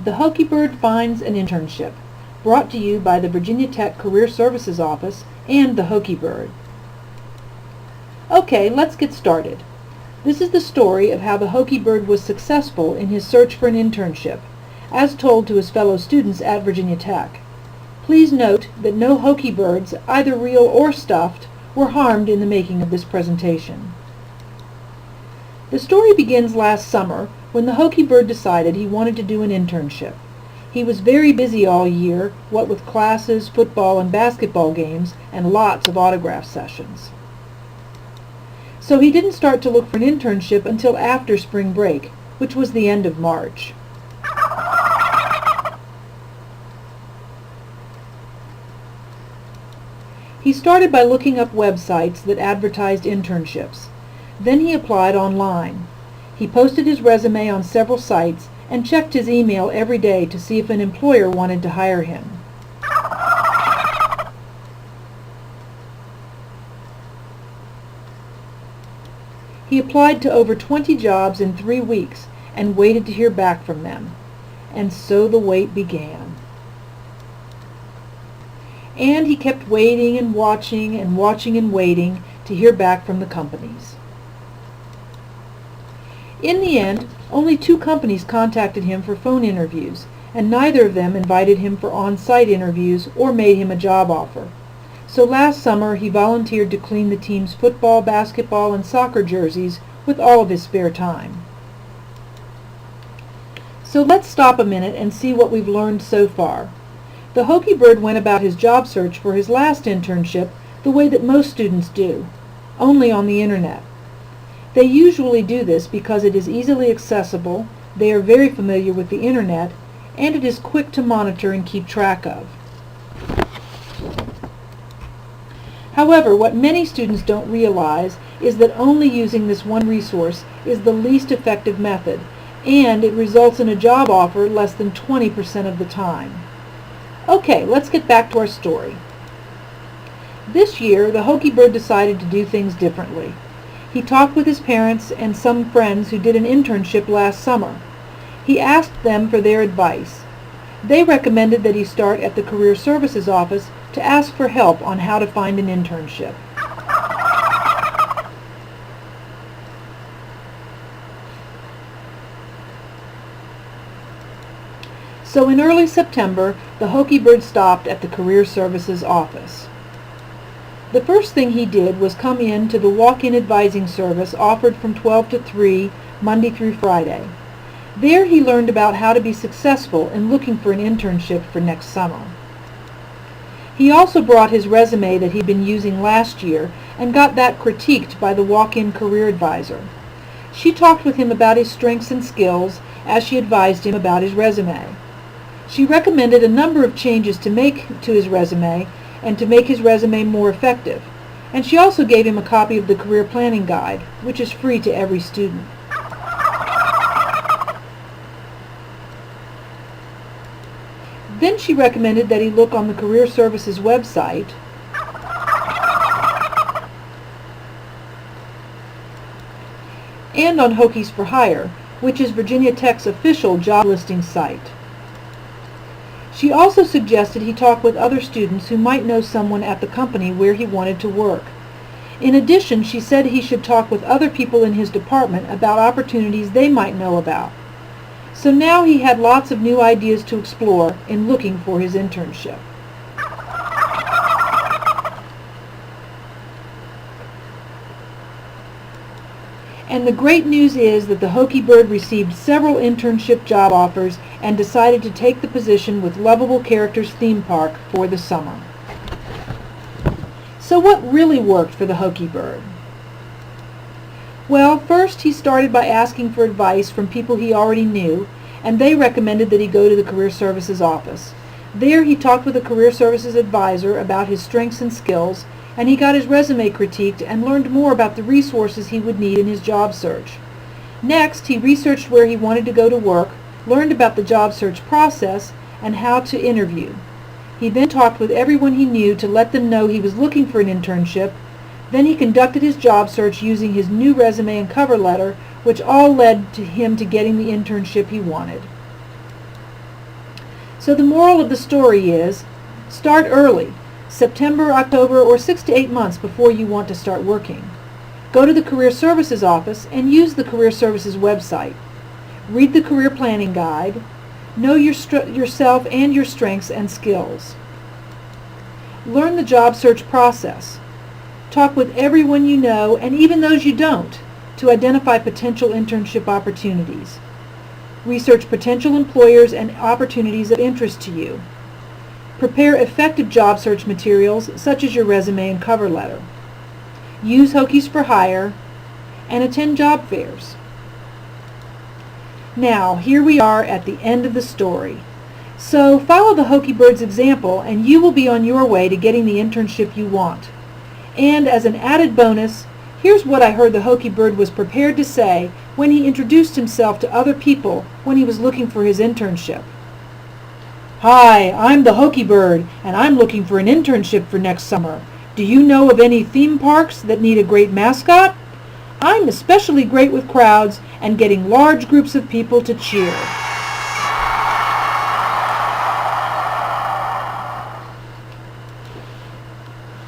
The Hokie Bird Finds an Internship, brought to you by the Virginia Tech Career Services Office and the Hokie Bird. Okay, let's get started. This is the story of how the Hokie Bird was successful in his search for an internship, as told to his fellow students at Virginia Tech. Please note that no Hokie Birds, either real or stuffed, were harmed in the making of this presentation. The story begins last summer when the Hokie Bird decided he wanted to do an internship. He was very busy all year, what with classes, football and basketball games, and lots of autograph sessions. So he didn't start to look for an internship until after spring break, which was the end of March. He started by looking up websites that advertised internships. Then he applied online. He posted his resume on several sites and checked his email every day to see if an employer wanted to hire him. He applied to over 20 jobs in 3 weeks and waited to hear back from them. And so the wait began. And he kept waiting and watching and watching and waiting to hear back from the companies. In the end, only 2 companies contacted him for phone interviews, and neither of them invited him for on-site interviews or made him a job offer. So last summer he volunteered to clean the team's football, basketball, and soccer jerseys with all of his spare time. So let's stop a minute and see what we've learned so far. The Hokie Bird went about his job search for his last internship the way that most students do, only on the internet. They usually do this because it is easily accessible, they are very familiar with the internet, and it is quick to monitor and keep track of. However, what many students don't realize is that only using this one resource is the least effective method, and it results in a job offer less than 20% of the time. Okay, let's get back to our story. This year, the Hokie Bird decided to do things differently. He talked with his parents and some friends who did an internship last summer. He asked them for their advice. They recommended that he start at the Career Services Office to ask for help on how to find an internship. So in early September, the Hokie Bird stopped at the Career Services Office. The first thing he did was come in to the walk-in advising service offered from 12 to 3, Monday through Friday. There he learned about how to be successful in looking for an internship for next summer. He also brought his resume that he'd been using last year and got that critiqued by the walk-in career advisor. She talked with him about his strengths and skills as she advised him about his resume. She recommended a number of changes to make to his resume and to make his resume more effective. And she also gave him a copy of the Career Planning Guide, which is free to every student. Then she recommended that he look on the Career Services website and on Hokies for Hire, which is Virginia Tech's official job listing site. She also suggested he talk with other students who might know someone at the company where he wanted to work. In addition, she said he should talk with other people in his department about opportunities they might know about. So now he had lots of new ideas to explore in looking for his internship. And the great news is that the Hokie Bird received several internship job offers and decided to take the position with Lovable Characters theme park for the summer. So what really worked for the Hokie Bird? Well, first he started by asking for advice from people he already knew, and they recommended that he go to the Career Services Office. There he talked with a Career Services advisor about his strengths and skills, and he got his resume critiqued and learned more about the resources he would need in his job search. Next, he researched where he wanted to go to work, learned about the job search process, and how to interview. He then talked with everyone he knew to let them know he was looking for an internship. Then he conducted his job search using his new resume and cover letter, which all led to him to getting the internship he wanted. So the moral of the story is, start early, September, October, or 6 to 8 months before you want to start working. Go to the Career Services office and use the Career Services website. Read the Career Planning Guide. Know yourself and your strengths and skills. Learn the job search process. Talk with everyone you know, and even those you don't, to identify potential internship opportunities. Research potential employers and opportunities of interest to you. Prepare effective job search materials such as your resume and cover letter. Use Hokies for Hire, and attend job fairs. Now, here we are at the end of the story. So follow the Hokie Bird's example and you will be on your way to getting the internship you want. And as an added bonus, here's what I heard the Hokie Bird was prepared to say when he introduced himself to other people when he was looking for his internship. "Hi, I'm the Hokie Bird, and I'm looking for an internship for next summer. Do you know of any theme parks that need a great mascot? I'm especially great with crowds and getting large groups of people to cheer."